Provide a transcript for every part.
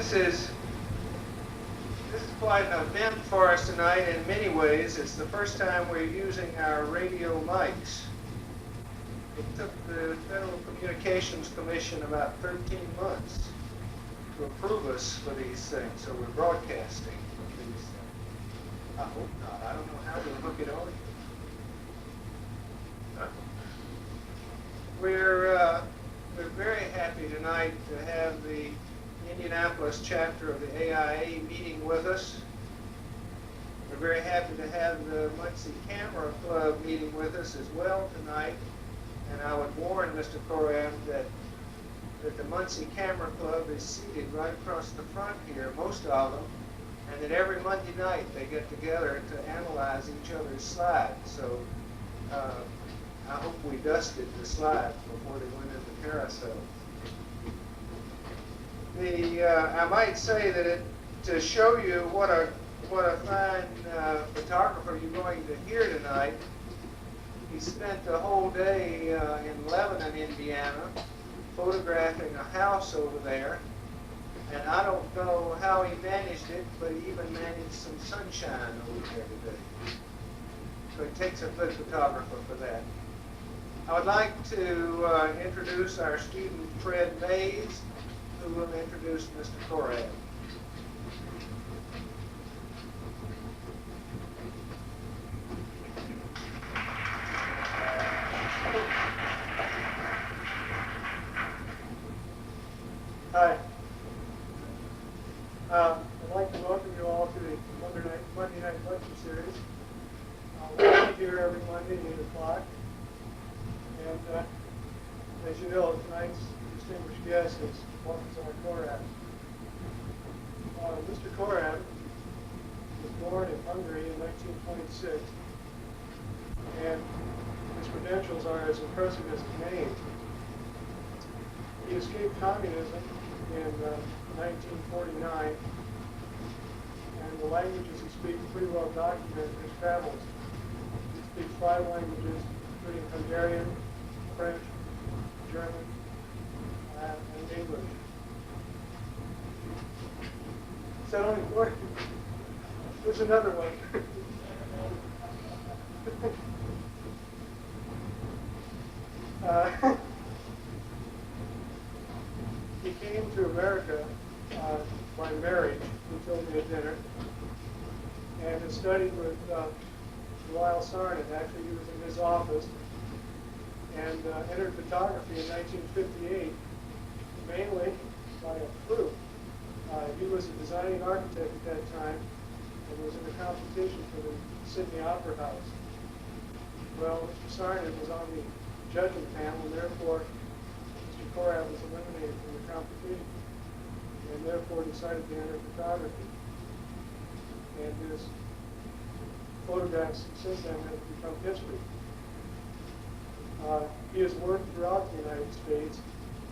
This is quite an event for us tonight in many ways. It's the first time we're using our radio mics. It took the Federal Communications Commission about 13 months to approve us for these things, so we're broadcasting these things. I hope not. I don't know how we'll hook it on. We're very happy tonight to have the Indianapolis chapter of the AIA meeting with us. We're very happy to have the Muncie Camera Club meeting with us as well tonight. And I would warn Mr. Korab that the Muncie Camera Club is seated right across the front here, most of them, and that every Monday night they get together to analyze each other's slides. So I hope we dusted the slides before they went into carousel. I might say that to show you what a fine photographer you're going to hear tonight, he spent the whole day in Lebanon, Indiana, photographing a house over there. And I don't know how he managed it, but he even managed some sunshine over there today. So it takes a good photographer for that. I would like to introduce our student Fred Mays, who will introduce Mr. Korab. Hi. I'd like to welcome you all to the Monday night lecture series. We'll be here every Monday at 8 o'clock. And as you know, tonight's distinguished guest is Balthazar Korab. Mr. Korab was born in Hungary in 1926, and his credentials are as impressive as his name. He escaped communism in 1949, and the languages he speaks pretty well document his travels. He speaks 5 languages, including Hungarian, French, German, and English. Is that only 4? There's another one. He came to America by marriage, he told me at dinner, and has studied with Louis Kahn. Actually, he was in his office, and entered photography in 1958, mainly by a fluke. He was a designing architect at that time and was in a competition for the Sydney Opera House. Well, Mr. Sarnon was on the judging panel, and therefore Mr. Korab was eliminated from the competition, and therefore decided to enter photography. And his photographs since then have become history. He has worked throughout the United States.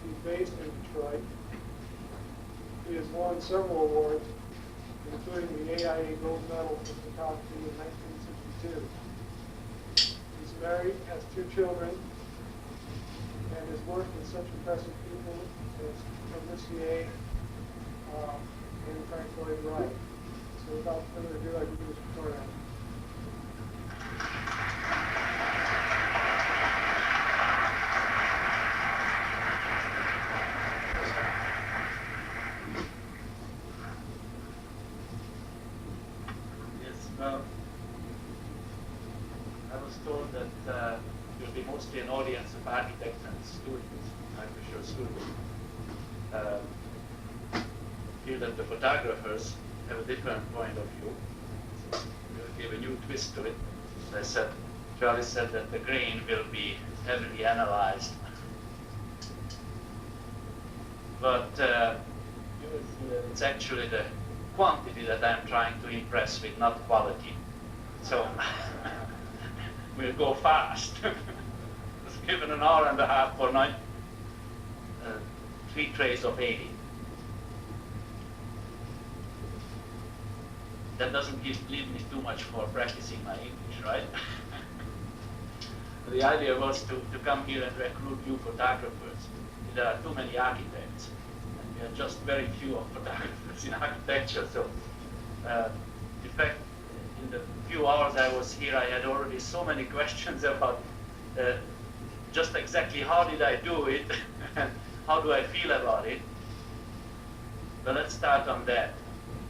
He's based in Detroit. He has won several awards, including the AIA Gold Medal for photography in 1962. He's married, has 2 children, and has worked with such impressive people as Messier and Frank Lloyd Wright. So without further ado, I give you Mr. Korab. I was told that you'll be mostly an audience of architects and students. I'm sure students. Feel that the photographers have a different point of view. So we'll give a new twist to it. As Charlie said that the grain will be heavily analyzed. But you will see that it's actually the quantity that I'm trying to impress with, not quality. So we'll go fast. It's given an hour and a half for 3 trays of 80. That doesn't leave me too much for practicing my English, right? The idea was to come here and recruit new photographers. There are too many architects. we are just very few of photographers in architecture. So, in fact, in the few hours I was here, I had already so many questions about just exactly how did I do it and how do I feel about it. But let's start on that.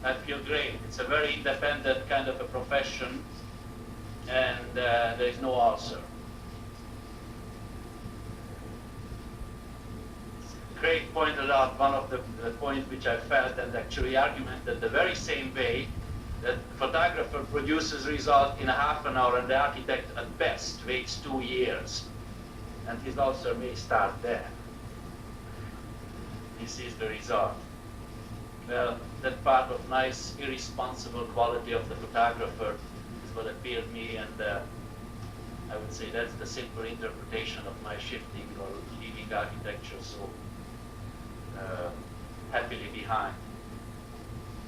I feel great. It's a very independent kind of a profession, and there is no ulcer. Craig pointed out one of the points which I felt and actually argumented the very same way, that photographer produces result in a half an hour and the architect at best waits 2 years. And his ulcer may start there. This is the result. Well, that part of nice, irresponsible quality of the photographer is what appealed me, and I would say that's the simple interpretation of my shifting or leaving architecture so happily behind.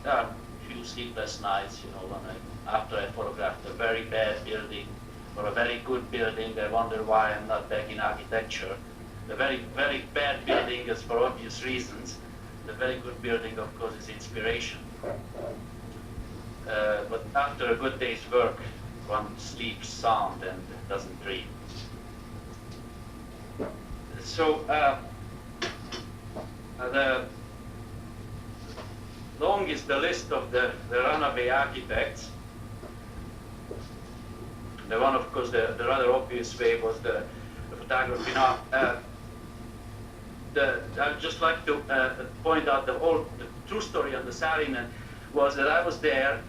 There are a few sleepless nights, you know, after I photographed a very bad building or a very good building, I wonder why I'm not back in architecture. The very, very bad building is for obvious reasons. The very good building, of course, is inspiration. But after a good day's work, one sleeps sound and doesn't dream. So, long is the list of the runaway architects. The one, of course, the rather obvious way was the photography. Now, I'd just like to point out the true story on the Saarinen was that I was there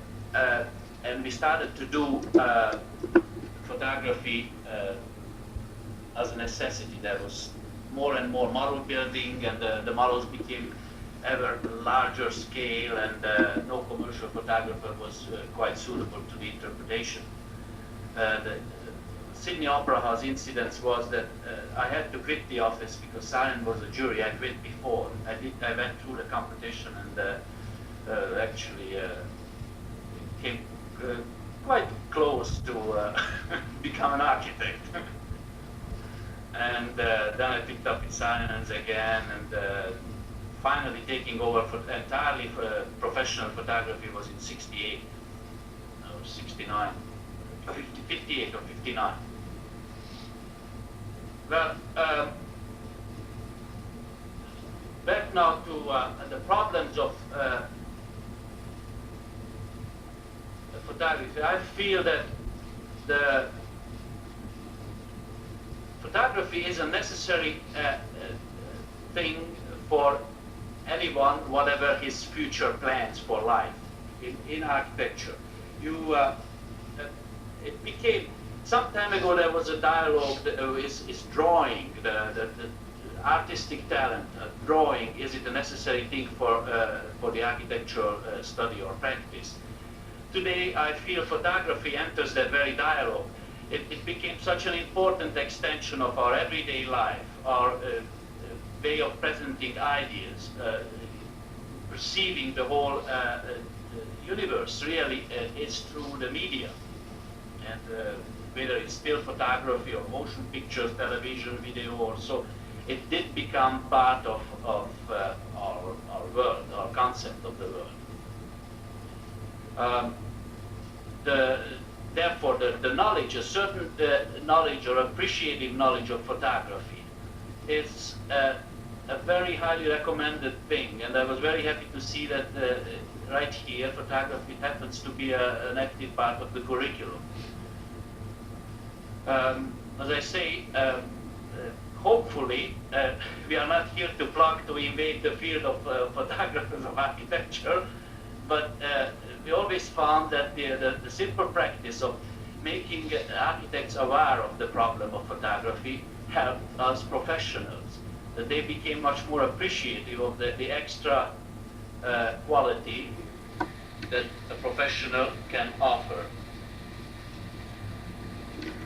and we started to do photography as a necessity. There was more and more model building, and the models became ever larger scale, and no commercial photographer was quite suitable to the interpretation. The Sydney Opera House incidents was that I had to quit the office because Saarinen was a jury. I quit before. I went through the competition and actually came quite close to become an architect. And then I picked up in Saarinen's again, and finally taking over entirely for professional photography was in 68 or 69. 58 or 59. Well, back now to the problems of photography. I feel that the photography is a necessary thing for anyone, whatever his future plans for life in architecture. It became, some time ago there was a dialogue that is drawing, the artistic talent, drawing, is it a necessary thing for the architectural study or practice? Today I feel photography enters that very dialogue. It became such an important extension of our everyday life, our way of presenting ideas, perceiving the whole universe really is through the media. And whether it's still photography or motion pictures, television, video, or so, it did become part of our world, our concept of the world. Therefore, the knowledge, a certain knowledge or appreciative knowledge of photography is a very highly recommended thing. And I was very happy to see that right here, photography happens to be an active part of the curriculum. As I say, hopefully, we are not here to invade the field of photographers of architecture, but we always found that the simple practice of making architects aware of the problem of photography helped us professionals, that they became much more appreciative of the extra quality that a professional can offer.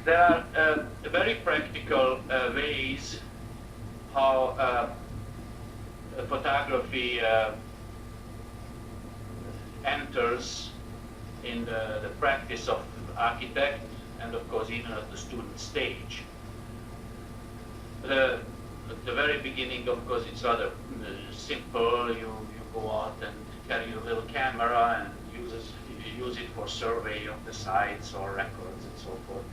There are very practical ways how photography enters in the practice of architect, and of course even at the student stage. at the very beginning, of course, it's rather simple. You go out and carry your little camera and use it for survey of the sites or records and so forth.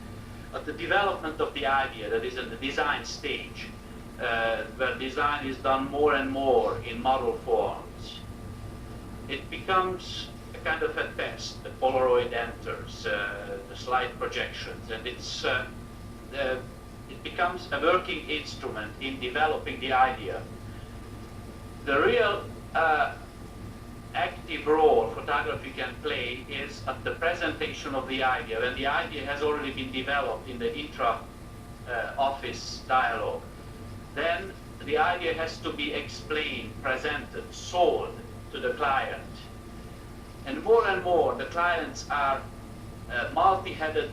But the development of the idea, that is in the design stage, where design is done more and more in model forms, it becomes a kind of a test. The Polaroid enters, the slide projections, and it becomes a working instrument in developing the idea. The real active role photography can play is at the presentation of the idea, when the idea has already been developed in the intra-office dialogue. Then the idea has to be explained, presented, sold to the client. And more, the clients are multi-headed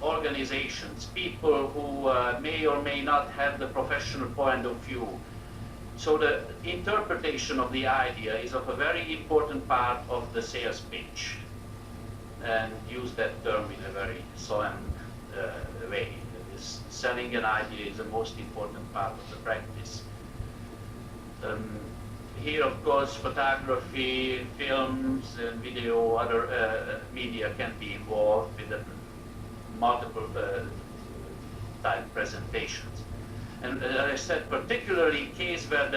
organizations, people who may or may not have the professional point of view. So the interpretation of the idea is of a very important part of the sales pitch, and use that term in a very solemn way. Selling an idea is the most important part of the practice. Here, of course, photography, films, and video, other media can be involved with the multiple type presentations. And as I said, particularly in case where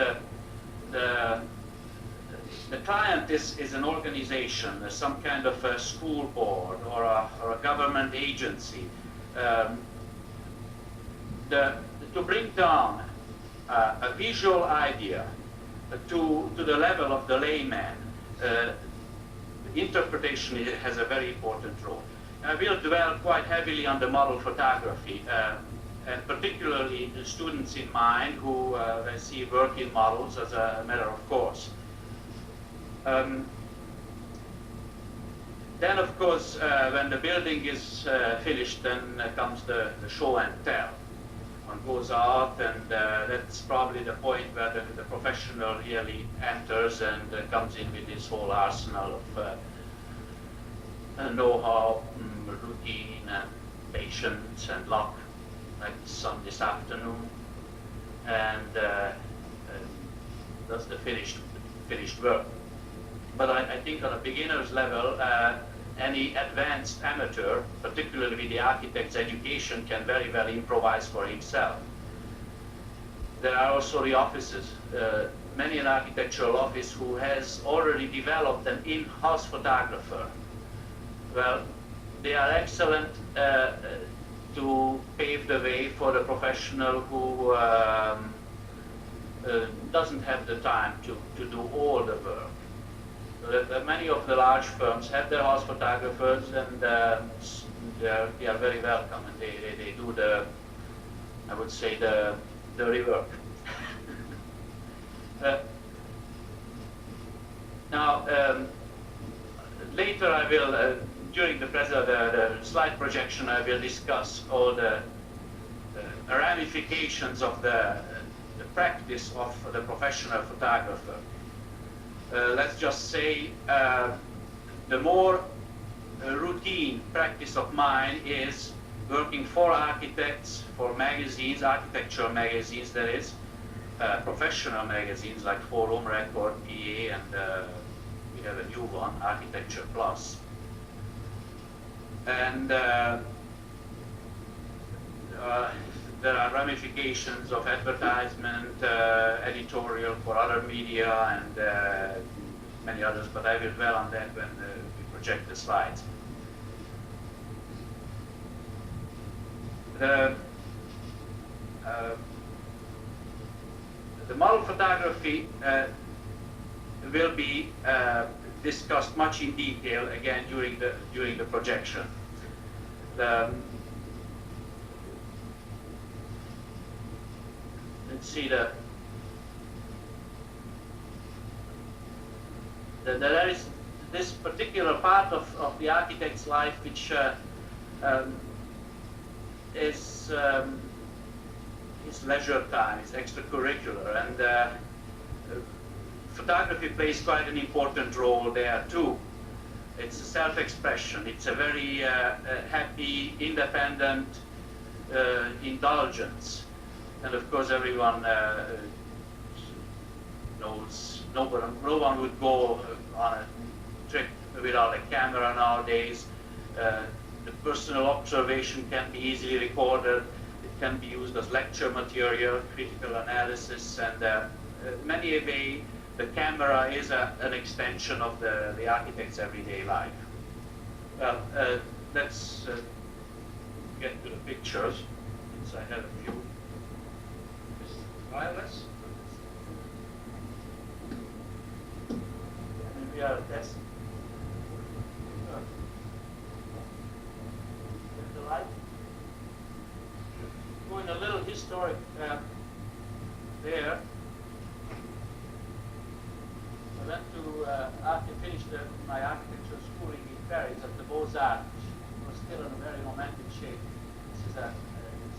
the client is an organization, some kind of a school board or a government agency, to bring down a visual idea to the level of the layman, interpretation has a very important role. I will dwell quite heavily on the model photography, and particularly the students in mind who I see work in models as a matter of course. Then, of course, when the building is finished, then comes the show and tell. One goes out, and that's probably the point where the professional really enters and comes in with this whole arsenal of know-how, routine, and patience, and luck, like some this afternoon, and that's the finished work. But I think on a beginner's level, any advanced amateur, particularly with the architect's education, can very well improvise for himself. There are also the offices. Many an architectural office who has already developed an in-house photographer. Well, they are excellent to pave the way for the professional who doesn't have the time to do all the work. So many of the large firms have their house photographers, and they are very welcome, and they do I would say, the dirty work. Now, later I will, during the slide projection, I will discuss all the ramifications of the practice of the professional photographer. Let's just say the more routine practice of mine is working for architects, for magazines, architectural magazines, that is, professional magazines like Forum, Record, PA, and we have a new one, Architecture Plus. And there are ramifications of advertisement, editorial for other media, and many others, but I will dwell on that when we project the slides. The model photography will be discussed much in detail again during the projection. Let's see there is this particular part of the architect's life which is leisure time, it's extracurricular, and photography plays quite an important role there too. It's a self-expression. It's a very happy, independent indulgence. And of course, everyone knows no one would go on a trip without a camera nowadays. The personal observation can be easily recorded. It can be used as lecture material, critical analysis, and many way the camera is an extension of the architect's everyday life. Well, let's get to the pictures, since I have a few. Is it wireless? And we are testing. The light. Going a little historic there. I went to finish my architecture schooling in Paris at the Beaux-Arts, which was still in a very romantic shape. This is a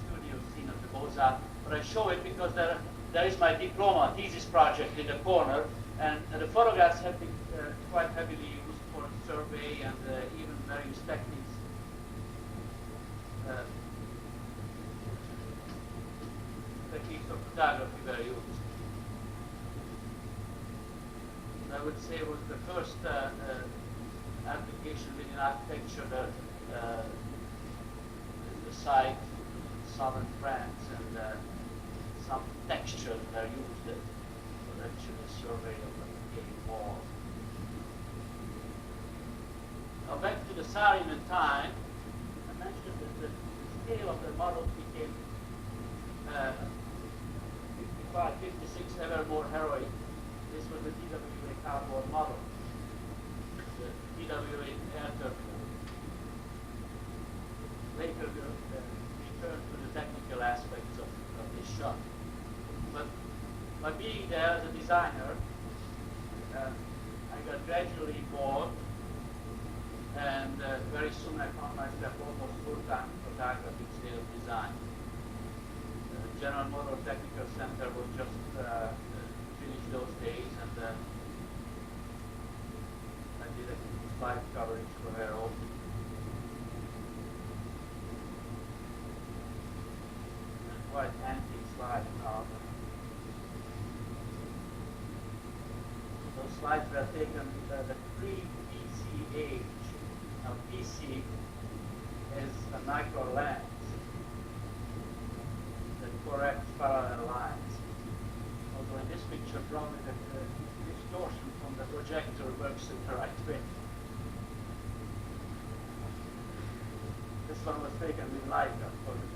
studio scene of the Beaux-Arts, but I show it because there is my diploma thesis project in the corner, and the photographs have been quite heavily used for survey and even various techniques. Techniques of photography were used. I would say it was the first application within architecture that the site in southern France, and some textures were used for actually a survey of the decaying wall. Now back to the Saarinen time, I mentioned that the scale of the model became 55, 56 ever more heroic. This was the TWA cardboard model, the TWA air terminal. Later we'll return to the technical aspects of this shot. But by being there as a designer, I got gradually bored, and very soon I found myself almost full-time photography instead of design. The General Motors Technical Center was just finished those days, and I did a slide coverage for her also. And quite antique slide now. Those slides were taken the pre-PC age. Now PC is a micro lens that corrects parallel lines. Although in this picture, probably the distortion from the projector works in the right way. This one was taken with Leica, of course.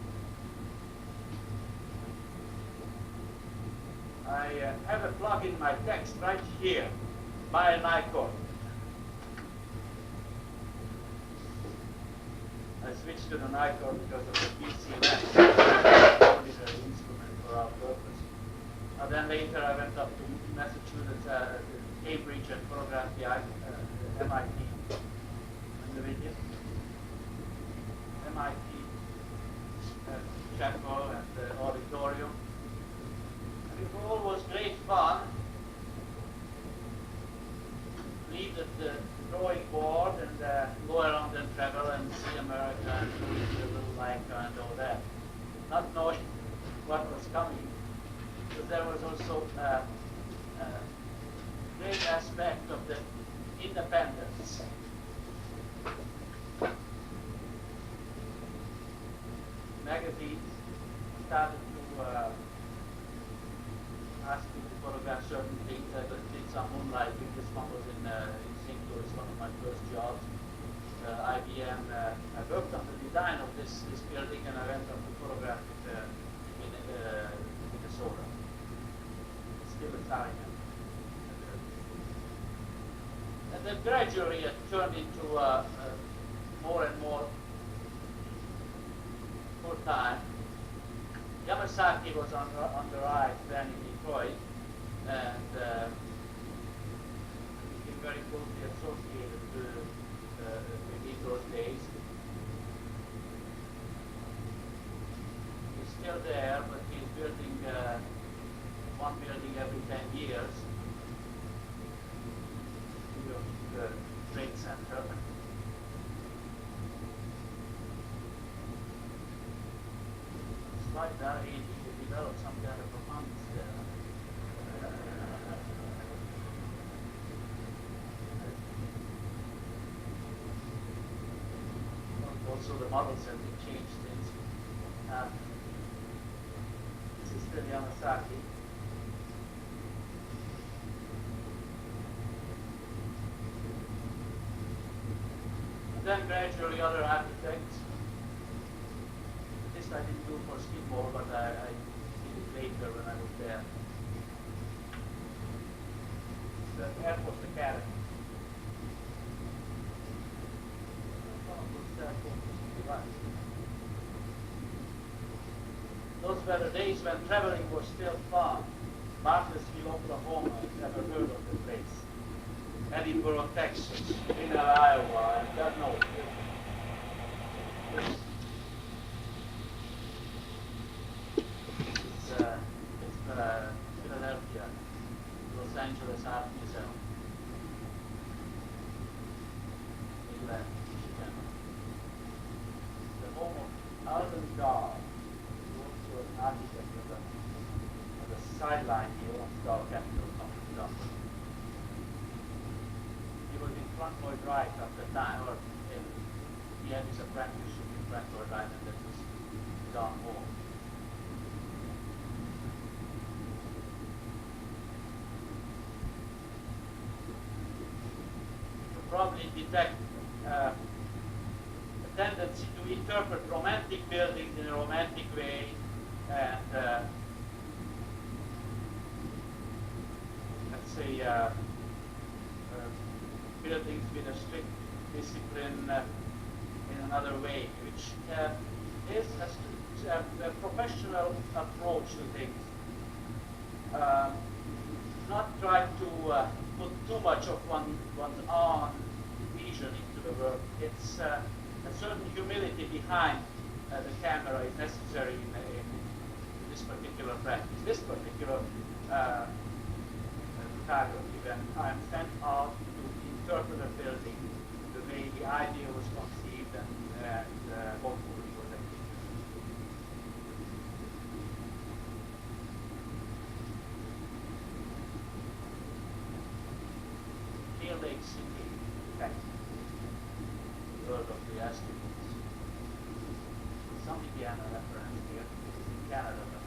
I have a plug in my text right here, by Nikon. I switched to the Nikon because of the PC lens. Only the instrument for our purpose. And then later I went up to Massachusetts, Cambridge, and photographed the MIT. And the video. MIT chapel and the auditorium. And it all was great fun. Leave at the drawing board and go around and travel and see America and do the little Leica and all that. Not knowing what was coming. But there was also a great aspect of the independence. Magazines started to ask me to photograph certain things. I did some moonlighting. This one was in St. Louis, one of my first jobs. IBM, I worked on the design of this building, and I went on to photograph it in Minnesota. It's still Italian. And then gradually it turned into more and more full-time. Yamasaki was on the rise then in Detroit, and became very closely associated with those days. He's still there, but he's building one building every 10 years. New York Trade Center. Slide that in, develop some kind of performance there. Also the models have been changed things. This is the Yamasaki. And then gradually other architects. This I didn't do for Skidmore, but I did it later when I was there. The airport mechanic. Those were the days when traveling was still fun. Bartlesville, Oklahoma, I've never heard of the place. Edinburgh, Texas, Grinnell, Iowa, and God knows. It's Philadelphia, Los Angeles Art Museum. England, Michigan. The home of Alvin Dahl, who was also an architect on the sideline here of Dahl Capital Company. He was in Frank Lloyd Wright at the time, or he had his apprenticeship in Frank Lloyd Wright, and that was Don Hall. You probably detect a tendency to interpret romantic buildings in a romantic way, and let's say buildings with a strict discipline in another way, which is a professional approach to things. Not try to put too much of one's own vision into the work. It's a certain humility behind the camera is necessary in this particular practice. This particular photography, when I'm sent out to interpret a building the way the idea was conceived and hopefully was executed. Clear Lake City, Texas, word of the Eskimos. Some Indiana reference here. This is in Canada, but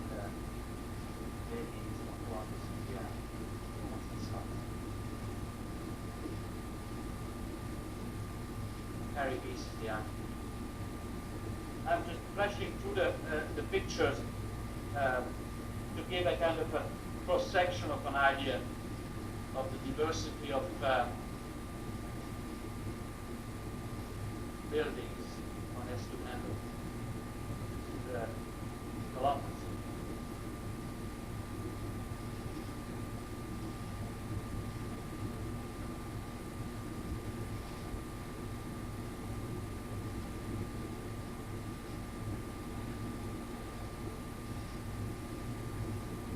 maybe it's not Columbus, Indiana. Almost the south. Harry Bees is the architect. I'm just flashing through the pictures to give a kind of a cross-section of an idea of the diversity of buildings one has to handle. This is Columbus.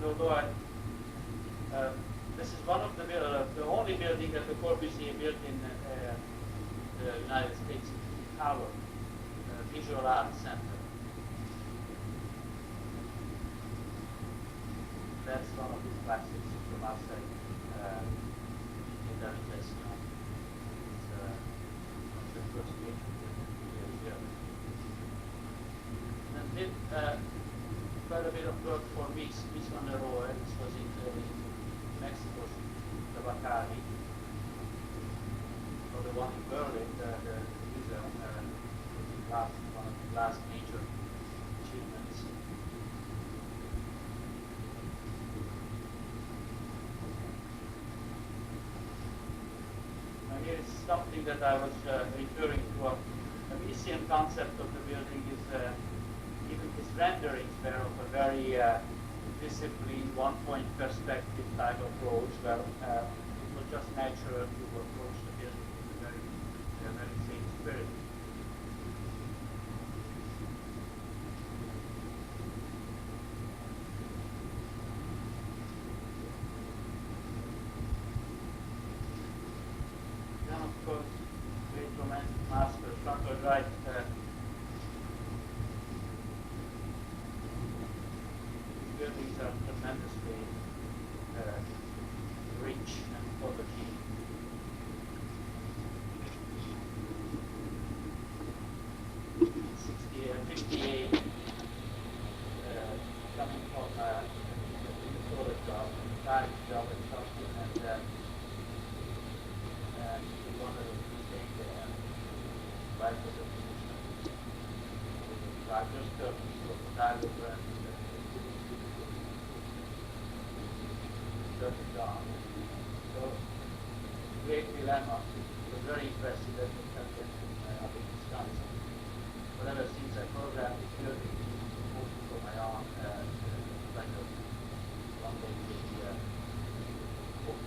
Although this is one of the only building that the Corbusier built in the United States, Tower, Visual Arts Center. That's one of his classics from outside digitization. It's one of the first paintings here. And did quite a bit of work for Mies van der Rohe. This was in Mexico, the Bacari, or the one in Berlin, the museum, one of the last major achievements. Now here is something that I was referring to. A Miesian concept of the building is even his renderings were of a very disciplined, one-point perspective type approach, where it was just natural to approach the building in a very same spirit. Then, of course, great romantic master, Frank Lloyd Wright, are tremendously rich and photogenic. 58, coming from Minnesota job, diving job at Stockton, and he wanted to stay there. Wife was a physician. Rogers took to a photographer and took the job. So, great dilemma. It was very impressive that we kept it up in Wisconsin. But ever since I photographed it, really mostly for my own kind of one-day book.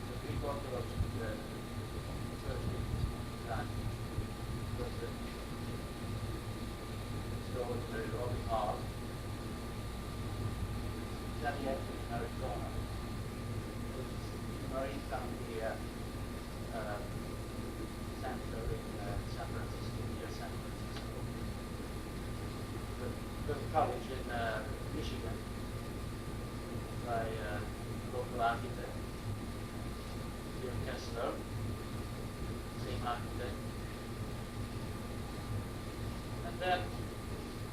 The three-quarter of the research done was extraordinary rolling off. Study actually in Arizona. Marine County Center in San Francisco, near San Francisco. The college in Michigan by local architect, Jim Kessler, same architect. And then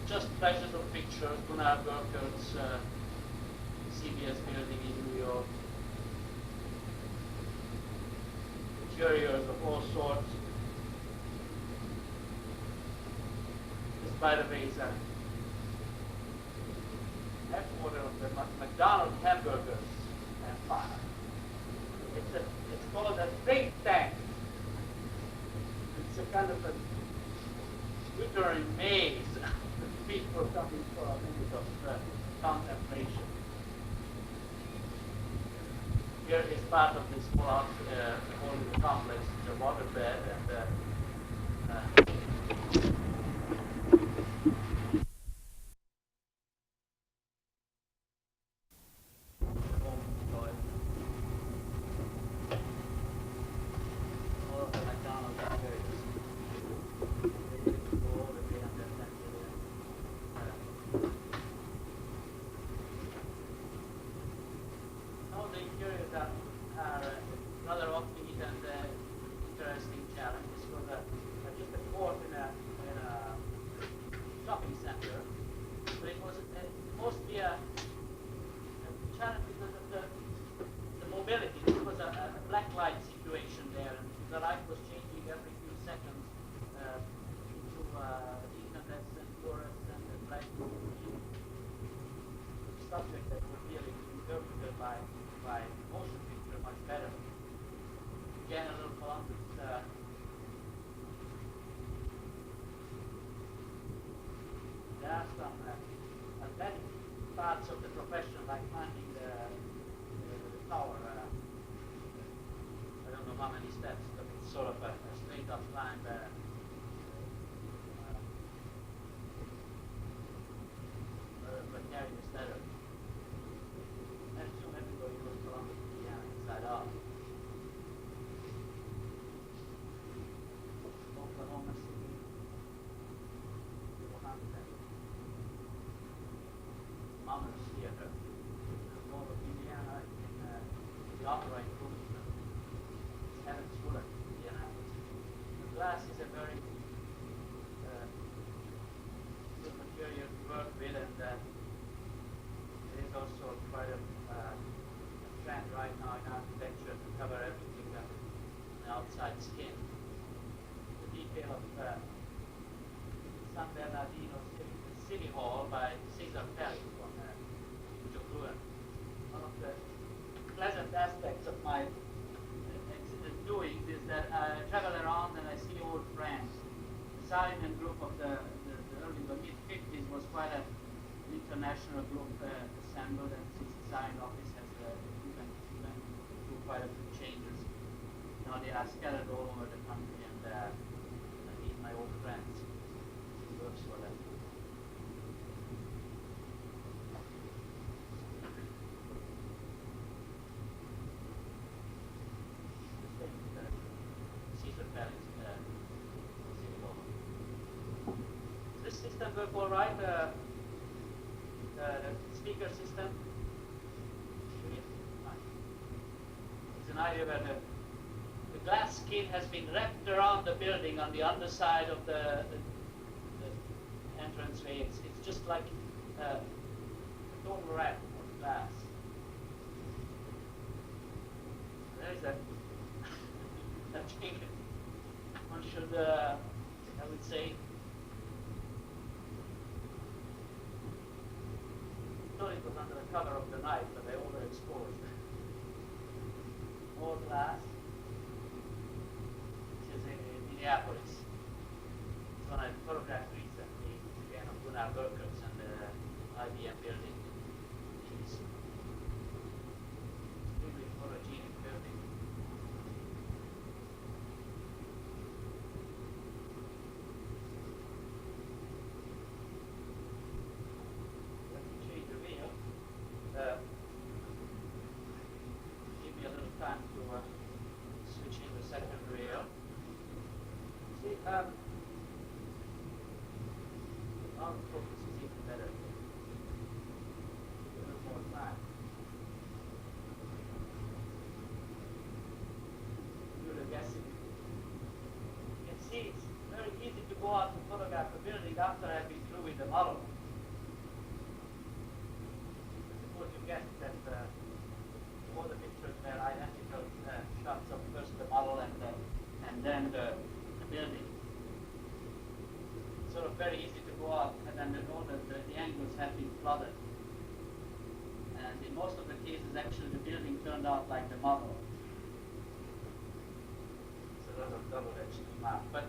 just pleasures of pictures, Gunnar Burkert's CBS building in New York. Interiors of all sorts. This, by the way, is a headquarter of the McDonald's hamburgers empire. It's called a think tank. It's a kind of a glittering maze. People coming for a minute of contemplation. Here is part of this whole complex, the waterbed, and all of the McDonald's areas. All the way under that all the interiors are rather offbeat and interesting challenges for just a court in a shopping center. But it was mostly a challenge because of the mobility. It was a black light situation there, and the light was changing every few seconds into incandescent, fluorescent, and black subject that was really interpreted by motion picture much better. Again, a little Columbus. There are some athletic parts of the profession, like climbing the tower. I don't know how many steps, but it's sort of a straight up climb. But carrying this letter. I assume everybody knows Columbus, Indiana, inside out. Oklahoma City, Monmouth Theater, Mall of Indiana, in the opera in Woollen, Heaven's Woollen, Indiana. The glass is a very good material to work with, and there is also quite a trend right now in architecture to cover everything on the outside skin. The detail of San Bernardino City Hall by Cesar Pelli from Woollen. One of the pleasant aspects of my doings is that I travel around and I see old friends. The Simon group of the mid-50s was quite an international group assembled, and since the Zion office has even through quite a few changes. Now they are scattered all over the country, and I meet my old friends who works for them. Caesar Palace, City Hall. This system work all right. the speaker system. It's an idea where the glass skin has been wrapped around the building on the underside of the entranceway. It's just like a total wrap of glass. There is a thing one should, I would say, thought it was under the cover of the night, but they overexposed. More glass, which is in Minneapolis. It's one I photographed recently, again of Gunnar workers and the IBM building. It's really photogenic building. Give me a little time to switch in the second reel. See, our focus is even better. A little more time. Do the guessing. You can see it's very easy to go out and photograph a building after I've been through with the model. You get that all the pictures were identical shots of first the model and then the building. Sort of very easy to go out, and then all the angles have been flooded. And in most of the cases, actually, the building turned out like the model. It's a lot of double-edged remark, but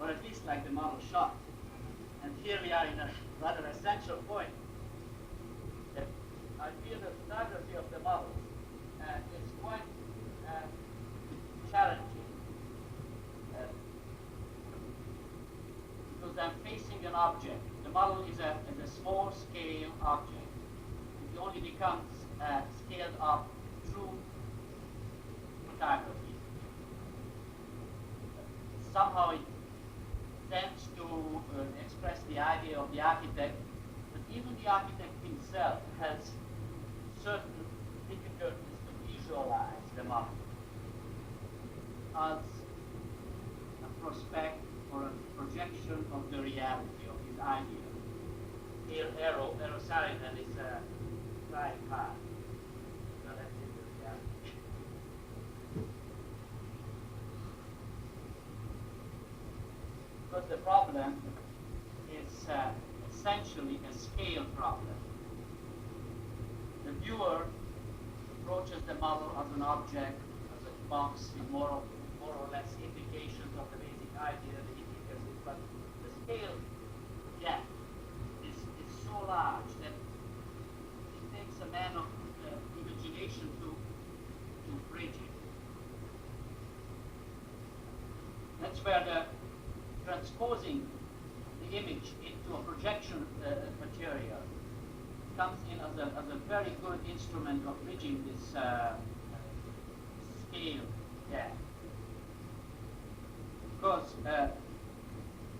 or at least like the model shot. And here we are in a rather essential point. That I feel the photography of the models is quite challenging because I'm facing an object. The model is a small scale object. It only becomes scaled up through photography. Somehow it tends to express the idea of the architect, but even the architect himself has certain difficulties to visualize the model as a prospect or a projection of the reality of his idea. Here, Eero Saarinen is trying hard. Now that's in the reality. Because the problem is essentially a scale problem. The viewer approaches the model as an object, as a box with more or less indications of the basic idea that he thinks, but the scale gap is so large that it takes a man of imagination to bridge it. That's where the transposing the image into a projection material comes in as a very good instrument of bridging this scale gap. Because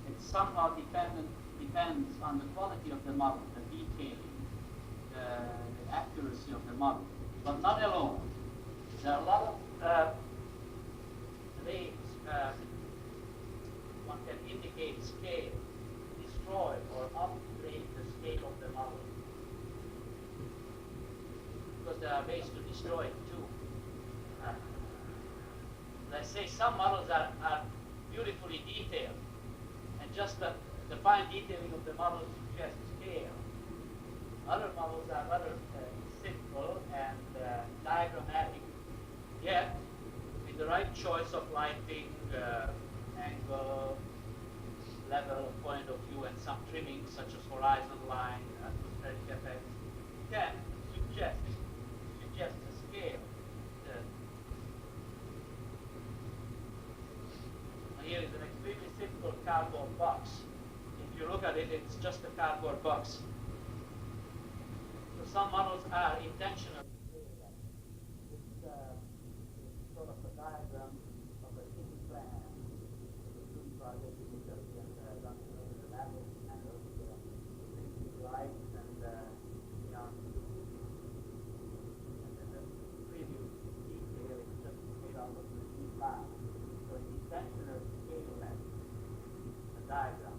it somehow depends on the quality of the model, the detailing, the accuracy of the model, but not alone. There are a lot of ways one can indicate scale, destroy or upgrade the scale of the model. Because there are ways to destroy it too. Let's say some models are beautifully detailed, and just the fine detailing of the model suggests scale. Other models are rather simple and diagrammatic, yet with the right choice of lighting, angle, level, point of view, and some trimming such as horizon line, atmospheric effects, can suggest a scale. Here is an extremely simple cardboard box. If you look at it, it's just a cardboard box. So some models are intentional. It's sort of a diagram of a city plan. Project in Italy and done in the lab. diagram.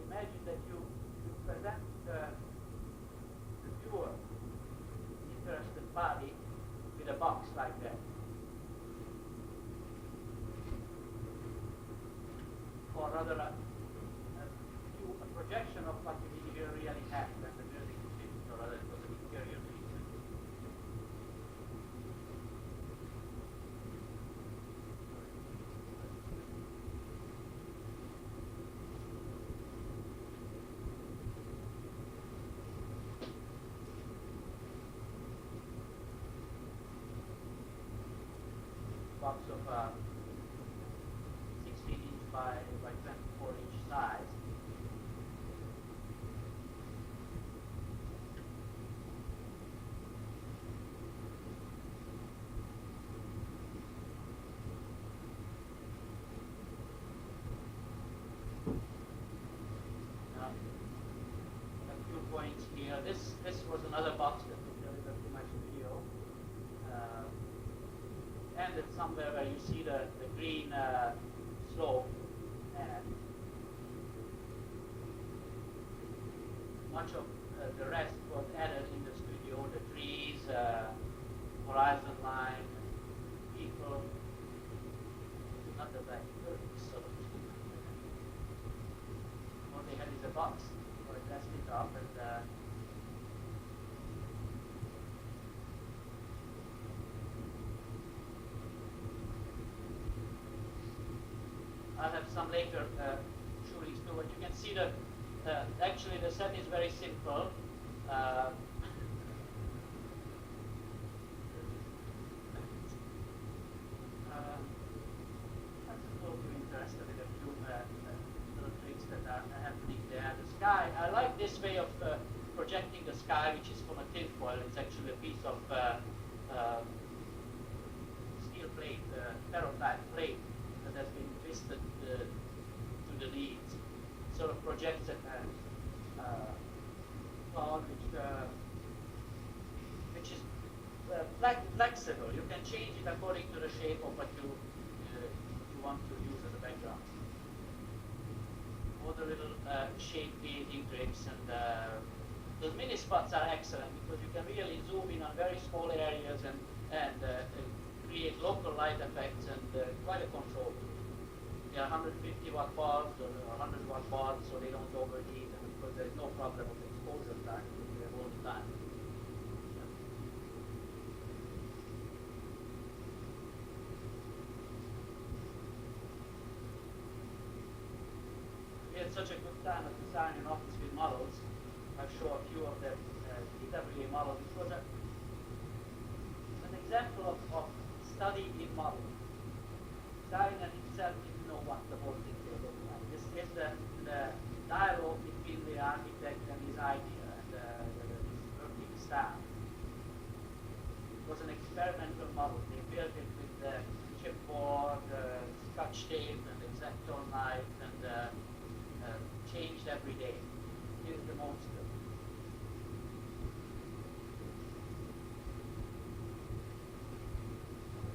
Imagine that you present the viewer, interested party, with a box like that. Or rather, a projection of what the interior really happened when the building was finished, or rather it was an interior treatment. Box of 16 inch by 24 inch size. Now, a few points here. This was another box that was delivered to my studio. Ended somewhere where you see the green slope, and much of the rest was added in the studio, the trees, horizon line, people, not that I heard so what they had is a box, or I dressed it up, and I'll have some later shootings too, but you can see that actually the set is very simple. I'm a little bit interested in a few little tricks that are happening there. The sky, I like this way of projecting the sky, which is from a tin foil. It's actually a piece of steel plate, ferrotite plate, that has been twisted to the leads. Sort of projects a cloud which is flexible. You can change it according to the shape of what you want to use as a background. All the little shape creating tricks, and those mini spots are excellent because you can really zoom in on very small areas and create local light effects and quite a control. They are 150 watt bulbs or 100 watt bulbs, so they don't overheat, and of course there is no problem of exposure time, you have all the time. We had such a good time at designing office with models. I'll show a few of the TWA models, which was an example of study in modeling. Designer himself didn't know what the whole thing will look like. This is the dialogue between the architect and his idea and his working staff. It was an experimental model. They built it with the chipboard, scotch tape, and X-Acton knife, and changed every day. Here's the monster.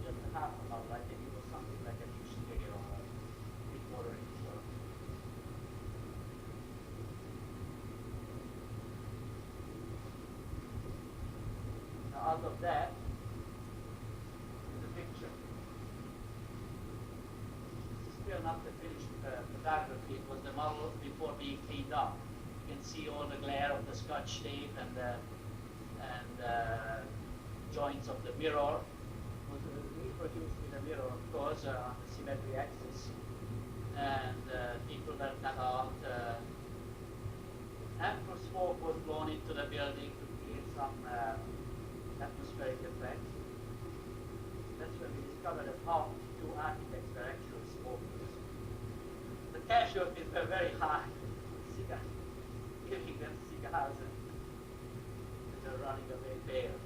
Just a half a model. I think it was something like an inch scale or a 3/4 inch. Now out of that is a picture. Still not the finished photography. It was the model before being cleaned up. You can see all the glare of the scotch tape and joints of the mirror. It was reproduced with a mirror, of course, on the symmetry axis. And people were cut out. Ample smoke was blown into the building to create some atmospheric effect. That's when we discovered that how few architects were actual smokers. The casualties were very high. Giving them cigars and they're running away bare.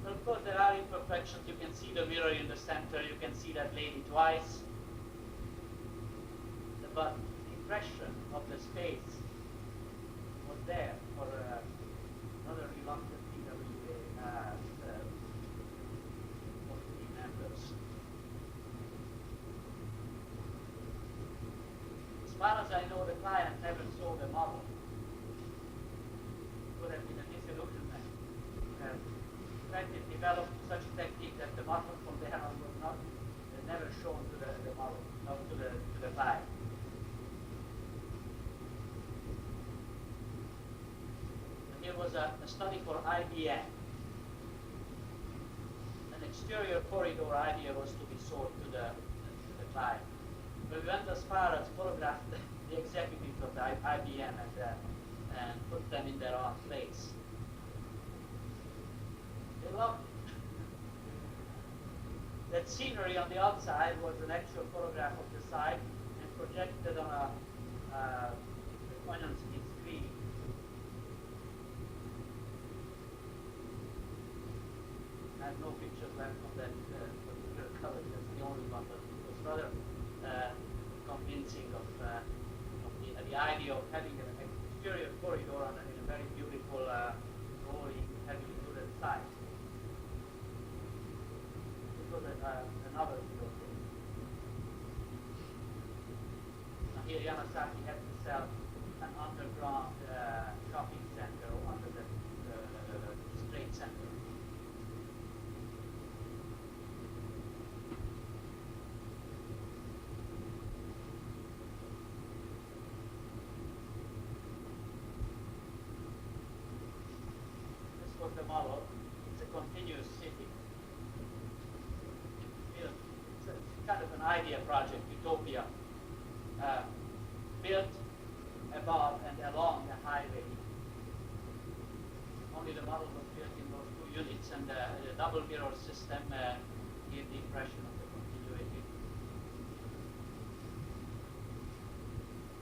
Well, of course, there are imperfections. You can see the mirror in the center. You can see that lady twice. But the impression the model. It would have been a disillusionment. Franklin developed such a technique that the model from there on was not never shown to the model, not to the file. And here was a study for IBM. An exterior corridor idea was to be sold to the client. But we went as far as photograph the executives of the IBM and put them in their own place. They loved it. That scenery on the outside was an actual photograph of the site and projected on a point-on-screen screen. I have no pictures left of that particular color, that's the only one, but it was rather convincing of the idea of having an exterior corridor in a very beautiful, rolling, heavily wooded site. This was another view of it. Now here Yamasaki had to sell an underground shopping center under the trade center. Was the model. It's a continuous city. It's kind of an idea project, utopia, built above and along the highway. Only the model was built in those two units, and the double mirror system gave the impression of the continuity.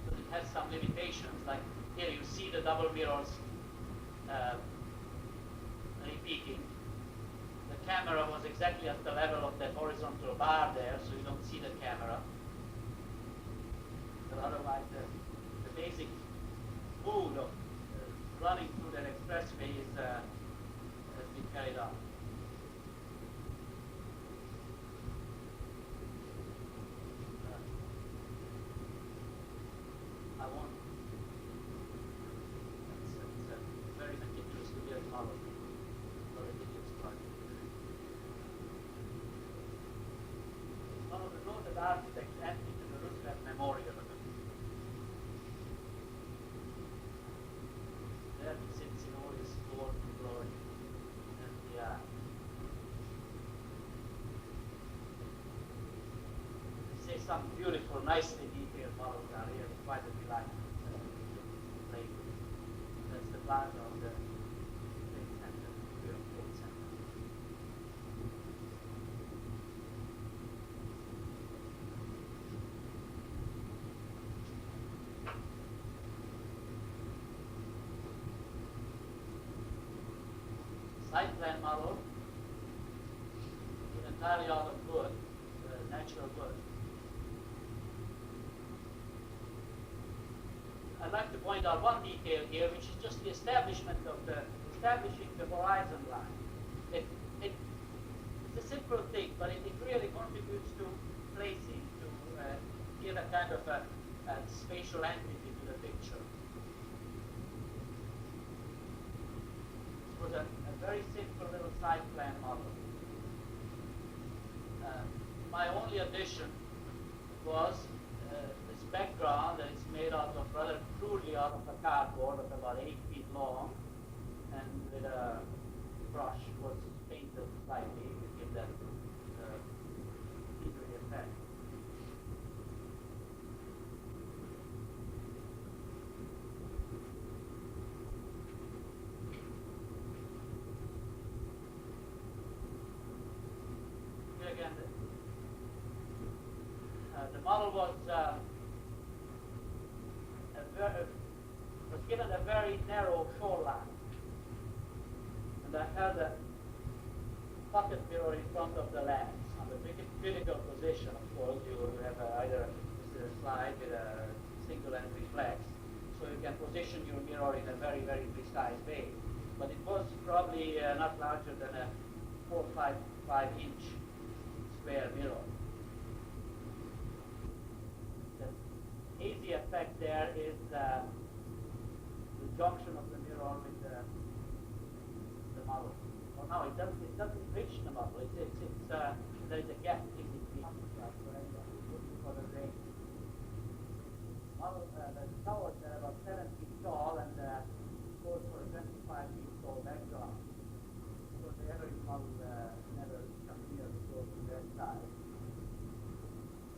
But it has some limitations, like here you see the double mirrors repeating. The camera was exactly at the level of that horizontal bar there, so you don't see the camera. But otherwise, the basic mood of running through that expressway has been carried out. I won't. It's a very meticulously built model. One of the noted architects emptied to the Roosevelt Memorial. There he sits in all his golden glory. And they say some beautiful, nicely detailed models are here, quite a delight. That's the plaza of the Trade Center, New York Trade Center. Site plan model is entirely out of wood, natural wood. I'd like to point out one detail here, which is just the establishing the horizon line. It's a simple thing, but it really contributes to placing, to give a kind of a spatial entity to the picture. It was a very simple little site plan model. My only addition was this background that is made out of rather crudely out of a cardboard of about 8 feet long, and with a brush was painted slightly to give that scenery effect. Here again, the model was given a very narrow shoreline, and I had a pocket mirror in front of the lens on the critical position. Of course, you have either a slide with a single lens reflex, so you can position your mirror in a very, very precise way. But it was probably not larger than a 4 or 5 inch square mirror. The hazy effect there is junction of the mirror with the model. Well, no, it doesn't reach the model. There is a gap in between. For the range. Model, the tower is about 7 feet tall and goes for a 25 feet tall background. So the average model never comes near to go to that side.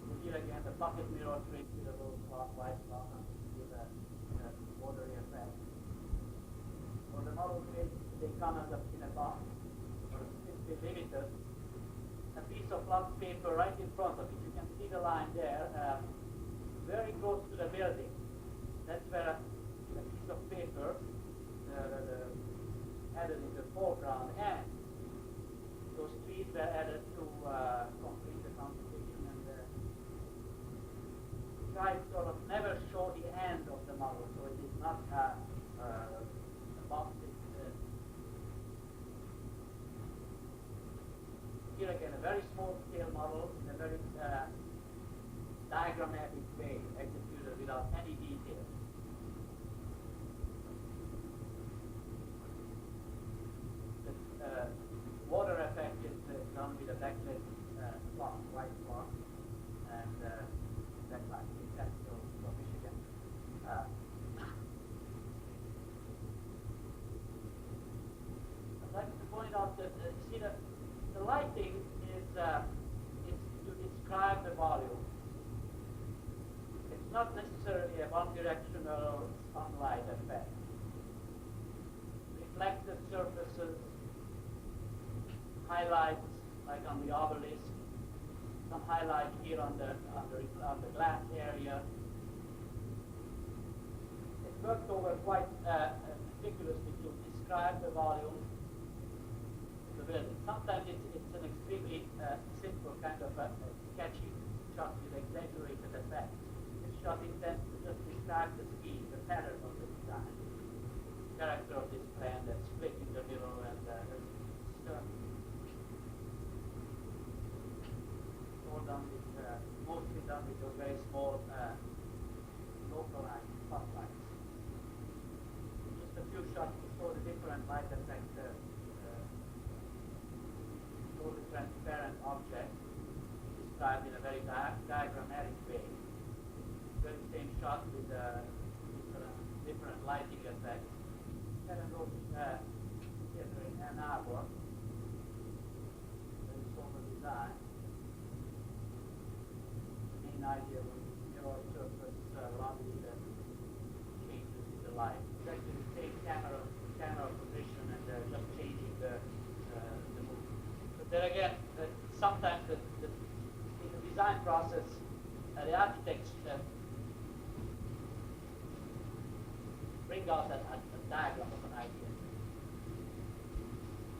So here again, the pocket mirror trick with a little white cloth with a watery effect. For the model kits, they come as in a box, or simply limited. A piece of flat paper right in front of it. You can see the line there, very close to the building. That's where a piece of paper added in the foreground, and those trees were added to complete the composition and try to sort of never show the end of the model, so it is not a box. Here again, a very small scale model in a very diagrammatic way, executed without any detail. The water effect is done with a backlit cloth, white cloth, and backlight, essential from Michigan. I'd like to point out that see the lighting is to describe the volume. It's not necessarily a one-directional sunlight effect. Reflected surfaces, highlights like on the obelisk, some highlight here on the glass area. It worked over quite meticulously to describe the volume. Sometimes it's an extremely simple kind of sketchy shot with exaggerated effects. This shot intends to just describe the scheme, the pattern of the design, the character of this plan that's split in the middle and all done with, mostly done with those very small localized spotlights. Just a few shots to show the different light effects. The transparent object described in a very diagrammatic way. Very same shot with different lighting effects. And those together in Ann Arbor. Very sober design. The main idea was mirror surface lobby that changes in the light. It's actually the same camera position and just changing the movement. Then again, sometimes in the design process, the architects bring out a diagram of an idea.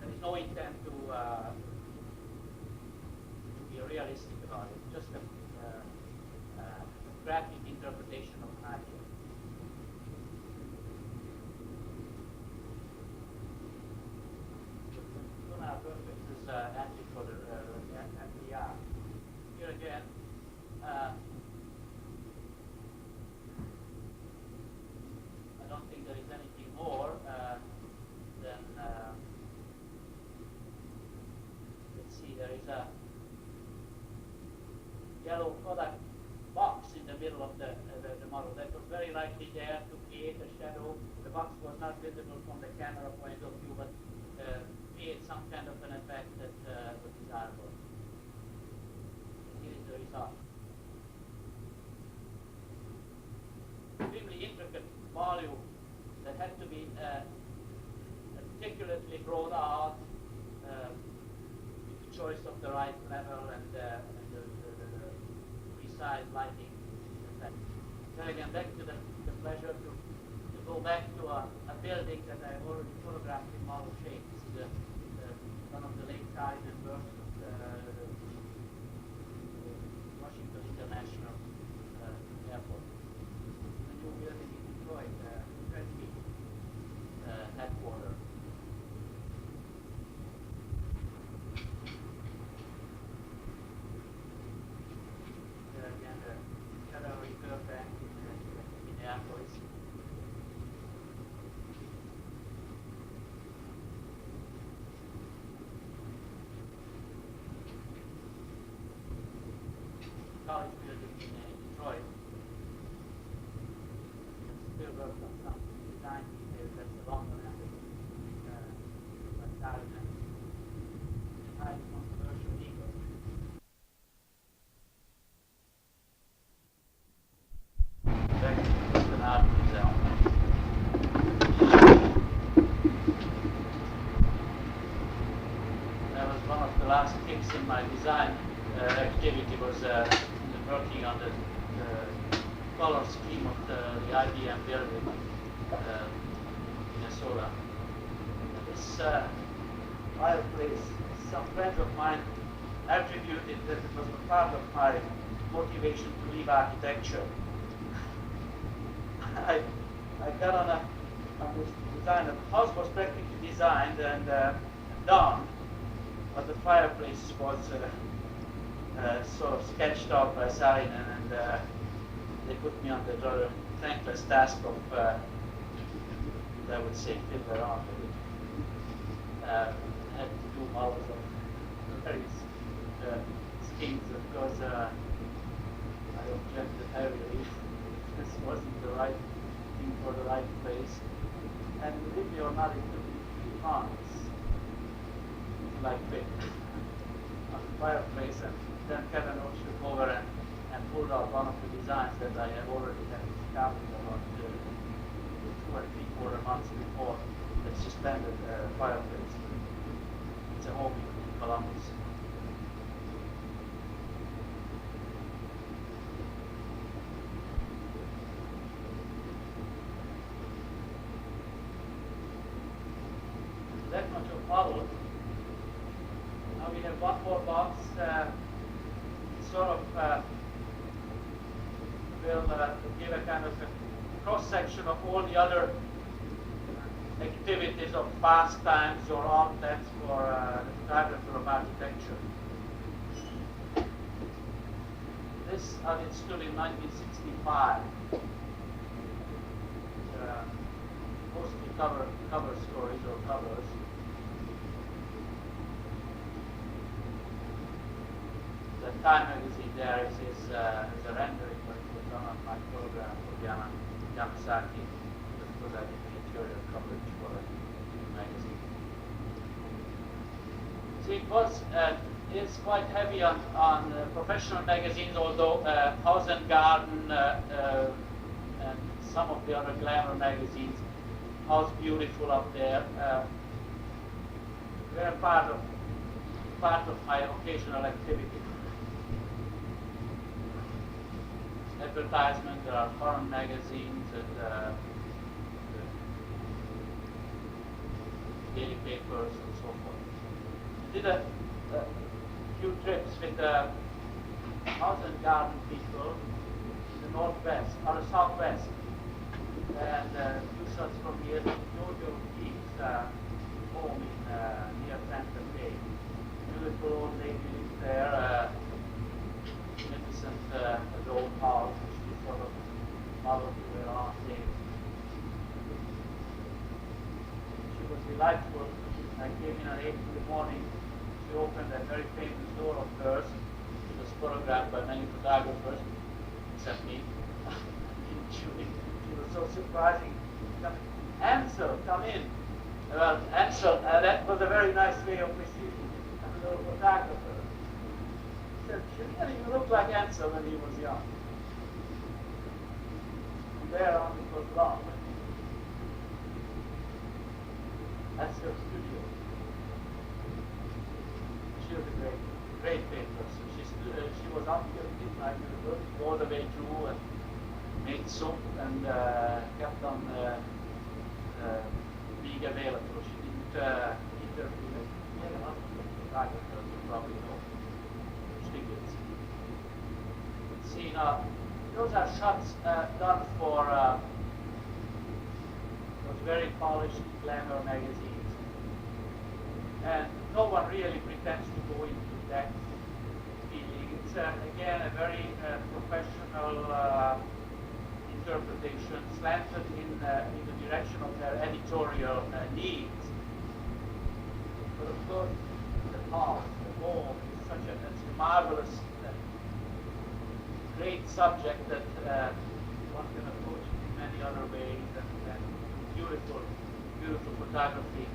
There is no intent to be realistic about it, just a graphic interpretation of an idea. This is entry for the NPR. Here again, I don't think there is anything more than, let's see, there is a yellow product box in the middle of the model that was very likely there to create a shadow. The box was not visible from the camera point of view, but create some kind of an effect that was desirable. And here is the result. Extremely intricate volume that had to be meticulously brought out with the choice of the right level and the precise lighting effect. Then again, back to the pleasure to go back to a building that I already photographed in model shape. This is one of the lakeside and works of the Washington International Airport. The new building in Detroit, Redkey headquarters. There again, the Federal Reserve Bank in Minneapolis. worked on some design details at the London Embassy by Stalin and highly controversial legal. Back to the art museum. That was one of the last kicks in my design activity, was working on the color scheme of the IBM building in Minnesota. This fireplace, some friends of mine attributed that it was a part of my motivation to leave architecture. I got on this design. The house was practically designed and done, but the fireplace was sort of sketched out by Sarin, and they put me on the rather thankless task of, I would say, fiddle around with it. I had to do all of various schemes, because I objected heavily. This wasn't the right thing for the right place. And believe me or not, it took me 3 months, like this, on the fireplace, and then Kevin took over and pulled out one of the designs that I had already had scouted about 2 or 3 months before, the suspended fireplace. It's a home in Columbus. That much of model. Now we have one more box. Sort of will give a kind of a cross-section of all the other activities of pastimes or outlets for the photographer of architecture. This audit stood in 1965. Mostly cover stories or covers. The Time magazine there is a rendering, but it was done on my program for Yamasaki, because I did the editorial coverage for a magazine. So it was is quite heavy on professional magazines, although House and Garden and some of the other glamour magazines, House Beautiful up there, were part of my occasional activity. Advertisement, there are foreign magazines and daily papers and so forth. I did a few trips with the House and Garden people in the northwest, or the southwest, and a few shots from here, Jojo Keith's home in near Santa Fe. Beautiful old lady lives there. Magnificent old house, which we sort of modeled to her own thing. She was delightful. I came in at 8 in the morning. She opened a very famous door of hers. It was photographed by many photographers, except me. She was so surprising. Ansel, come in. Well, Ansel, that was a very nice way of receiving a little photographer. She really looked like Ansel when he was young. From there on, it was long. That's her studio. She was a great painter. So she was up here in my university all the way through and made soap and kept on being available. She didn't interview with any other photographers, you probably know. See, now, those are shots done for those very polished glamour magazines. And no one really pretends to go into that feeling. It's, again, a very professional interpretation, slanted in the direction of their editorial needs. But of course, the house, the home, is such a marvelous, great subject that one can approach it in many other ways. and beautiful, beautiful photography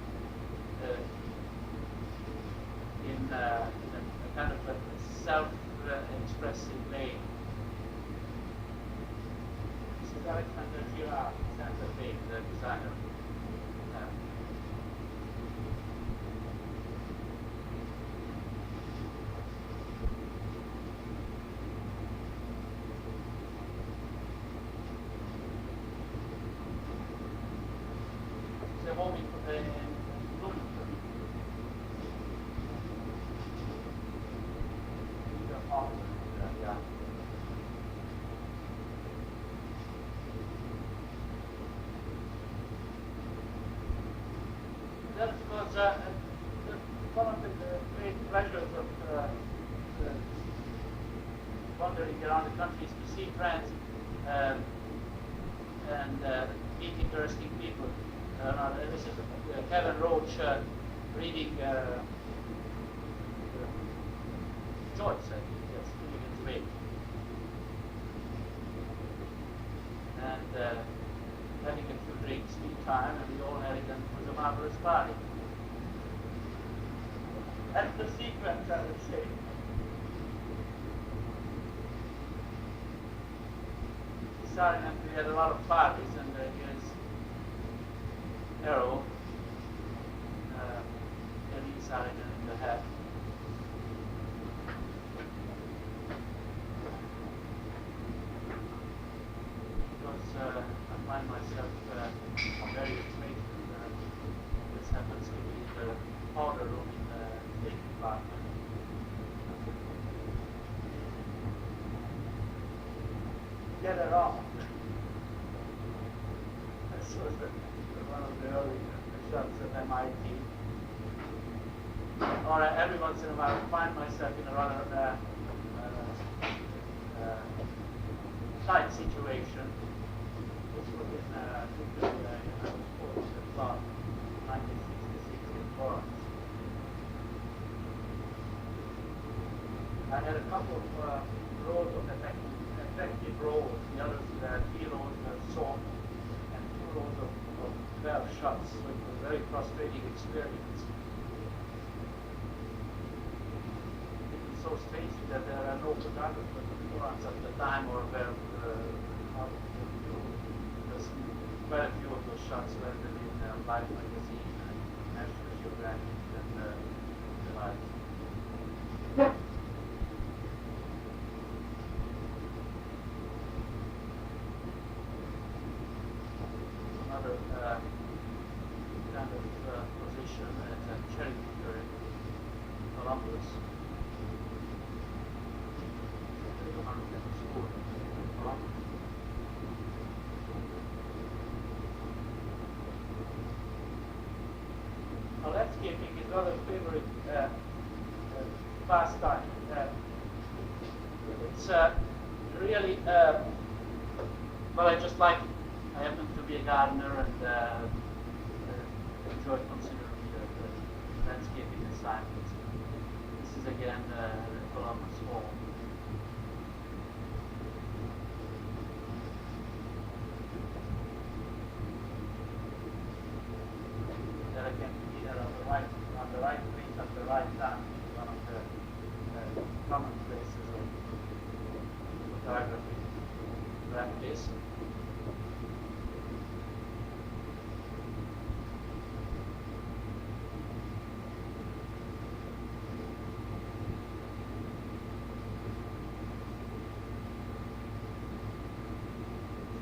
in a kind of a self-expressive way. This is Alexander Girard, Santa Fe, the designer. The home in Bloomington. Yeah. That was one of the great pleasures of wandering around the country is to see friends and meet interesting people. This is Kevin Roach reading Joyce, I think, yes, William's Way. And having a few drinks meantime, and we all had it, and it was a marvelous party. That's the sequence, I would say. Starting, and we had a lot of parties, and here's Errol, Elise Sargent in the hat. Because I find myself very afraid that this happens to be the powder room in the big department. Get it off. This was one of the early shots at MIT. Or every once in a while I find myself in a rather tight situation. This was in about 1966 in Florence. I had a couple of rows of effective rows. The others, 3 rows were short, and 2 rows of 12 shots. So it was a very frustrating experience. It is so strange that there are no photographers in Florence at the time, or where because quite a few of those shots were in Life magazine and National Geographic and the like. Another kind of position as a cherry picker in Columbus. School in Columbus. Now, landscaping is another favorite pastime. It's really, well, I just like, I happen to be a gardener and enjoy considerably the landscaping assignments. This is again Columbus Hall. There again, here on the right place at the right time, one of the common places of photography practice.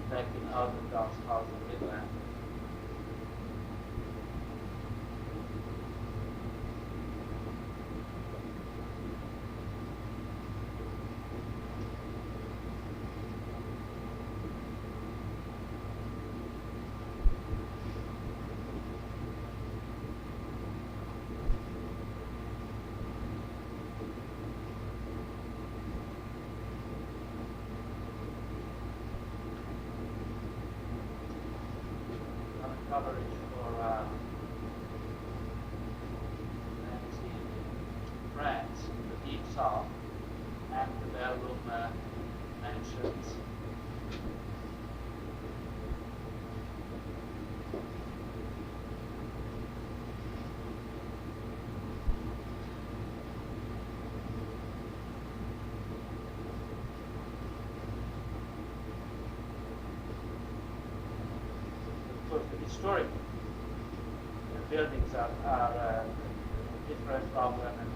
Back in Alden's house in Midland. Coverage for in France, the Deep South, and the Belgium mansions. historic buildings are different from and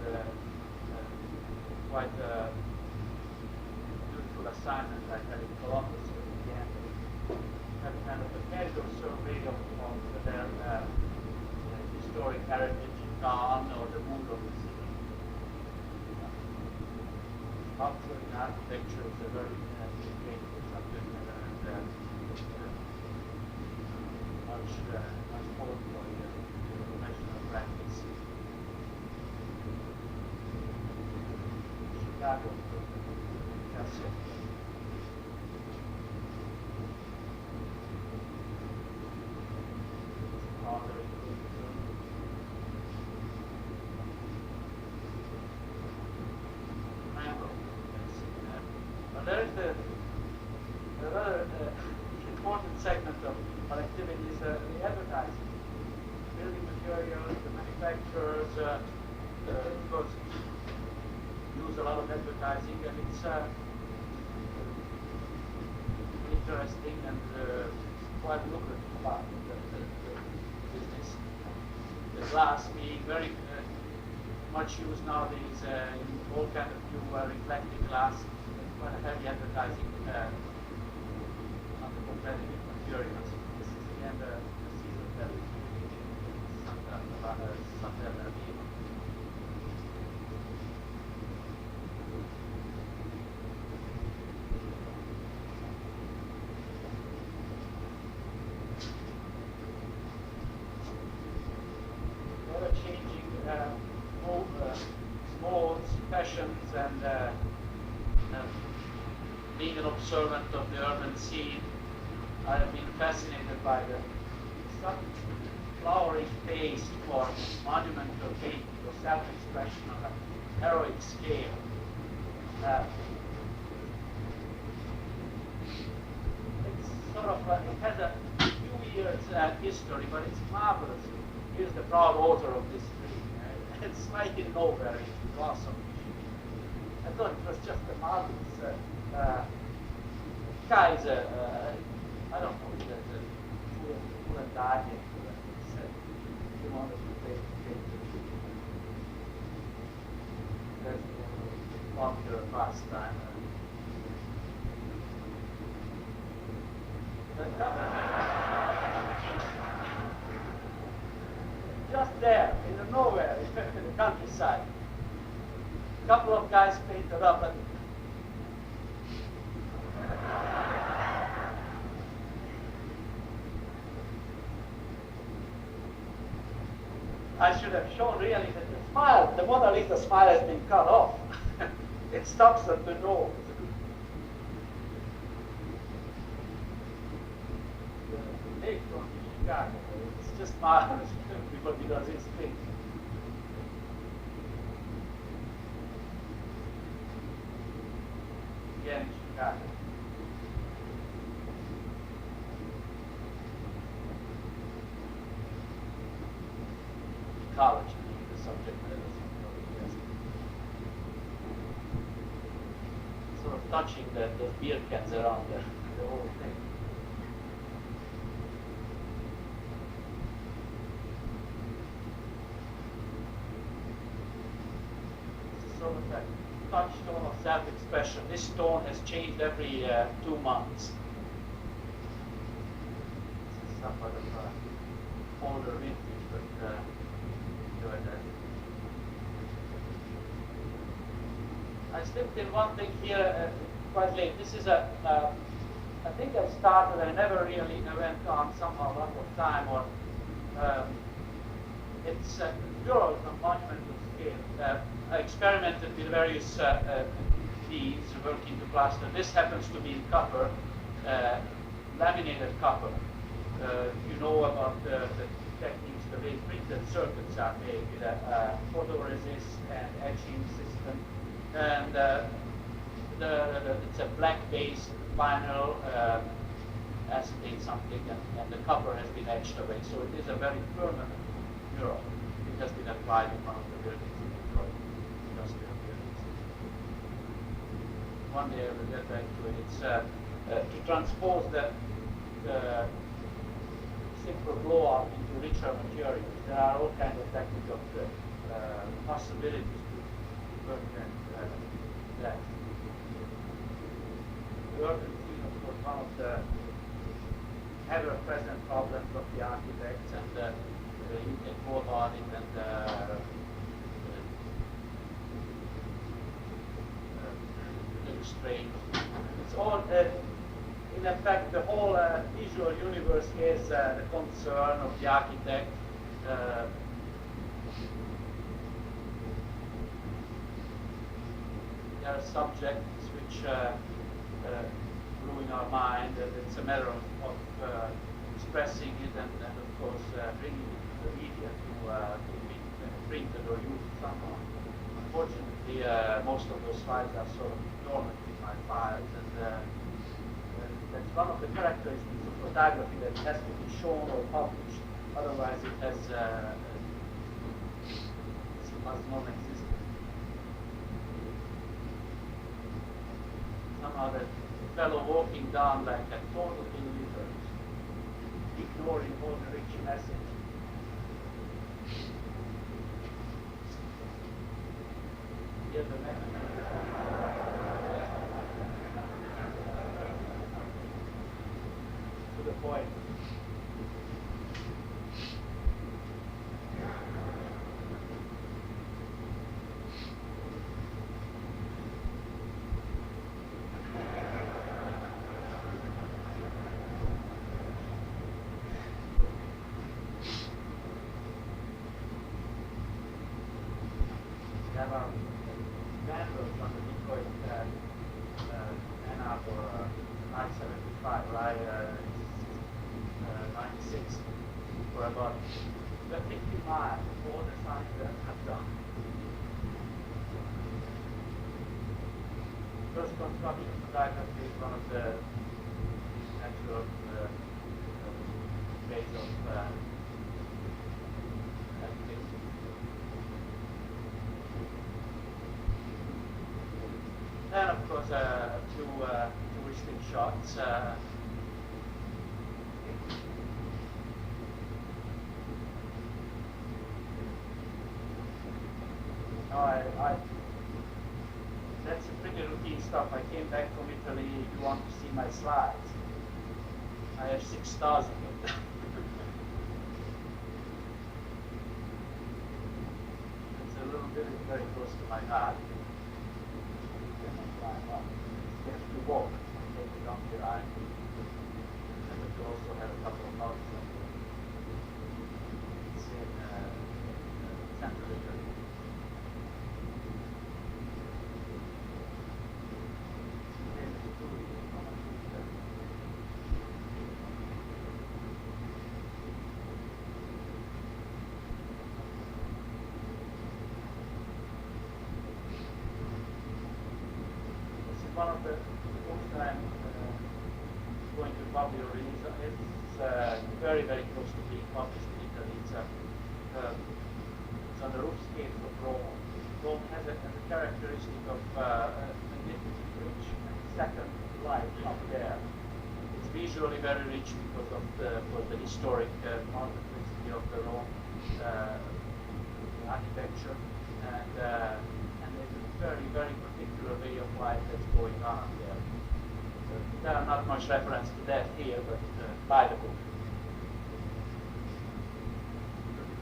quite beautiful assignment I had in Columbus again. Have kind of a casual survey of their historic heritage in town or the mood of the city. Sculpture and architecture is a very great subject and much more for professional practice. Chicago, that's it. There is the other important segment of our activity is the advertising. Building materials, the manufacturers, of course, use a lot of advertising, and it's interesting and quite lucrative part of the business. The glass being very much used nowadays in all kind of new reflective glass. Quite a heavy advertising on the competitive materials. This is again the season that Santa ever-changing modes, fashions, and being an observant of the urban scene, I have been fascinated by the flowering taste for monumental painting or self-expression on a heroic scale. It's sort of, it has a few years history, but it's marvelous. Here's the proud author of this tree. It's like in nowhere, it's awesome. I thought it was just a marvelous guys, I don't know, Woollen died and said he wanted to play that's a popular pastime. Just there, in the nowhere, in the countryside, a couple of guys painted up and I should have shown really that the smile, the Mona Lisa smile has been cut off. It stops at the nose. The take from Chicago, it's just marvelous because he does his thing. Again in Chicago. College being the subject matter. Sort of touching the beer cans around the whole thing. It's sort of a touchstone of self-expression. This stone has changed every 2 months. This is somewhat of older vintage, but I slipped in one thing here quite late. This is I think I started, I never really went on somehow lack of time, or it's murals on monumental scale. I experimented with various beads working to plaster. This happens to be in copper, laminated copper. You know about the techniques, the way printed circuits are made with a photoresist and etching system. And it's a black-based vinyl acetate something, and the copper has been etched away. So it is a very permanent mural. It has been applied in one of the buildings in Detroit, industrial buildings. One day I will get back to it. It's to transpose the simple blow up into richer materials. There are all kinds of technical possibilities to work that. The urban scene, of course, one of the ever-present problems of the architects, and you can quote on it and illustrate. It's all, in effect, the whole visual universe is the concern of the architect. There are subjects which ruin our mind, and it's a matter of expressing it and of course bringing it to the media to be printed or used somehow. Unfortunately, most of those files are sort of dormant in my files, and that's one of the characteristics of photography, that it has to be shown or published, otherwise it has non-existent. Somehow that fellow walking down like a total illiterate, ignoring all the rich message. Here's the message. To the point. Construction photography is one of the natural ways of activity. And of course, a few touristic shots. That's a pretty routine stuff. I came back from Italy. You want to see my slides? I have 6,000 of them. It's a little bit very close to my heart. You have to walk, take it off your eye. And we also have a couple of houses. It's in Central Italy. One of the books that I'm going to publish or release. It's very, very close to being published in Italy. It's on the roofscapes of Rome. Rome has a characteristic of magnificent rich second life up there. It's visually very rich because of the historic multiplicity of the Rome architecture, and there's a very, very particular way of life that's going on there. So there are not much reference to that here, but by the book.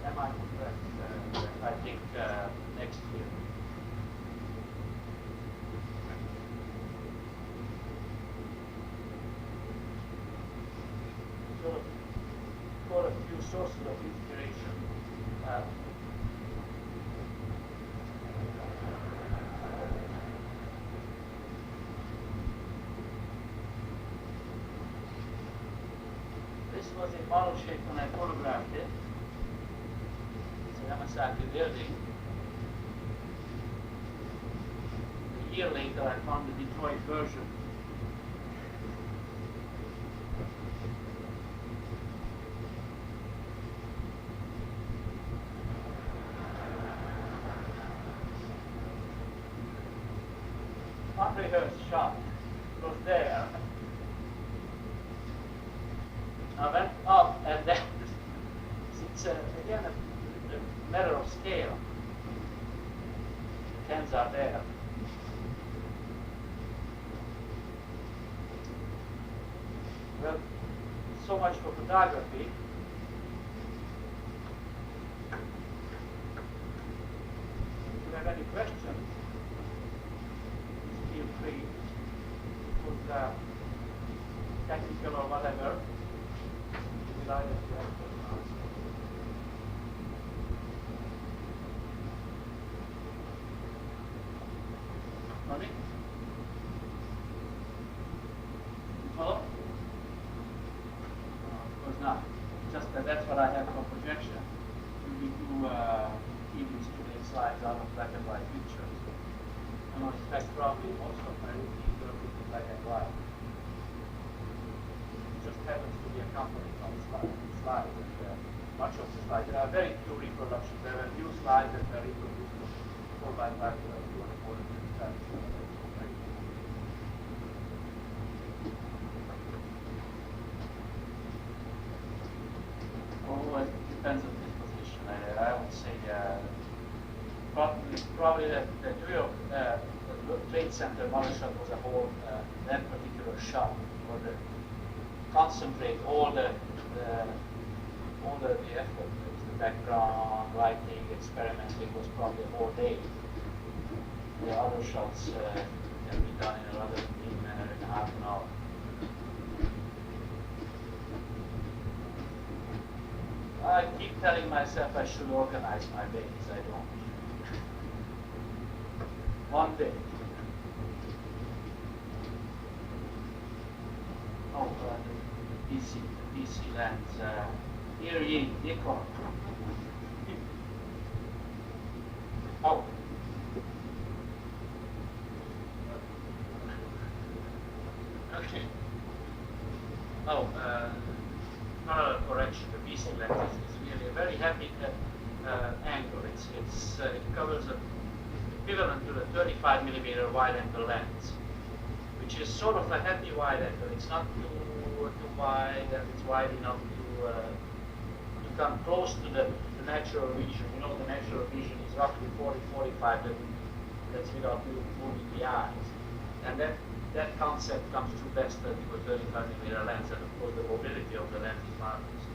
Am I correct? I think next year. So, for a few sources of inspiration. This was a model shape when I photographed it. It's a Yamasaki building. A year later, I found the Detroit version. Unrehearsed shot. It was there. I went up and then photography. If you have any questions, feel free to put technical or whatever. We'll either to answer or answer. Money? Follow? Of course not. Just that's what I have for projection. We do TV today slides out of black and white pictures. And in fact, probably most of my routines are in black and white. It just happens to be accompanied on slides. And much of the slides, there are very few reproductions. There are few slides that are reproduced 4x5 times. Oh, it depends on his position. I would say probably the New York Trade Center model shot was a whole that particular shot, or the concentrate all the effort, the background, lighting, experimenting was probably a whole day. The other shots can be done in another minute and a half an hour. I keep telling myself I should organize my days. I don't. One day. Oh, the DC lens. Here ye, Nikon. Oh. Okay. Oh, parallel correction. The BC lens is really a very happy angle. It covers equivalent to the 35 millimeter wide angle lens, which is sort of a happy wide angle. It's not too wide, and it's wide enough to come close to the natural vision. You know, the natural vision is roughly 40-45. That's without moving the eyes, and that concept comes through best with a 35 millimeter lens, and of course the mobility of the lens is marvelous.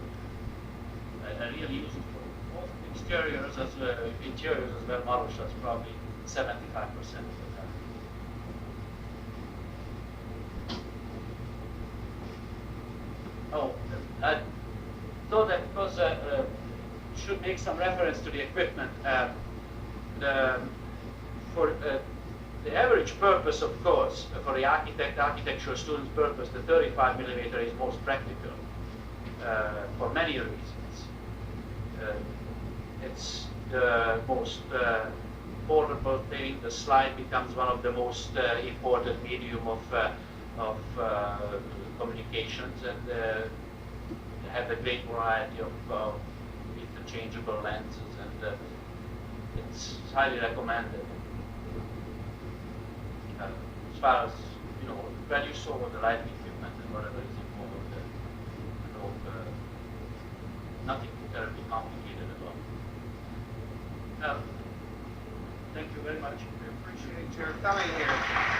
I really use it for both exteriors as interiors as well. Model shots probably 75% of the time. Oh, I thought that because should make some reference to the equipment. For the average purpose, of course, for the architectural student's purpose, the 35 millimeter is most practical for many reasons. It's the most portable thing. The slide becomes one of the most important medium of communications, and they have a great variety of interchangeable lenses, and it's highly recommended. As far as, you know, when you saw the lighting equipment and whatever is involved, I hope nothing terribly complicated at all. Thank you very much. We appreciate your coming here.